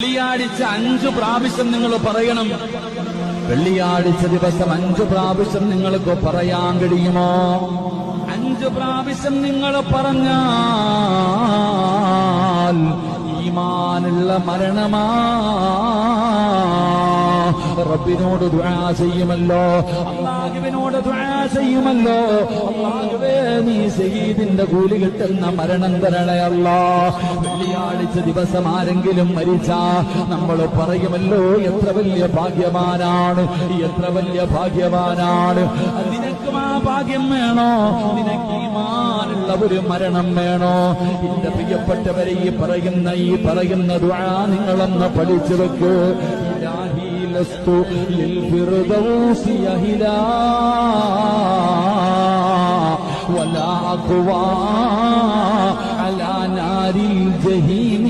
വെള്ളിയാഴ്ച 5 പ്രാവശ്യം നിങ്ങൾ പറയണം. വെള്ളിയാഴ്ച ദിവസം 5 പ്രാവശ്യം നിങ്ങൾക്ക് പറയാൻ കഴിയുമോ? 5 പ്രാവശ്യം നിങ്ങൾ പറഞ്ഞാൽ ഈമാനുള്ള മരണമാ. റബ്ബിനോട് ദുആ ചെയ്യുമല്ലോ, അല്ലാഹുവിനോട് ദുആ ചെയ്യുമല്ലോ. അല്ലാഹുവേ, നീ ശഹീദിന്റെ കൂലി കിട്ടുന്ന മരണം തരണേ അല്ലാഹ്. വെള്ളിയാഴ്ച ദിവസം ആരെങ്കിലും മരിച്ചാ നമ്മൾ പറയുമല്ലോ, എത്ര വലിയ ഭാഗ്യവാനാണ്, എത്ര വലിയ ഭാഗ്യവാനാണ്. നിനക്കും ആ ഭാഗ്യം വേണോ? നിനക്ക് ഈമാനുള്ള ഒരു മരണം വേണോ? എന്റെ പ്രിയപ്പെട്ടവരെ, ഈ പറയുന്ന ദുആ നിങ്ങളൊന്ന് പഠിച്ചു വെക്ക്. لست للفردوس يهلا ولا أقوى على نار الجحيم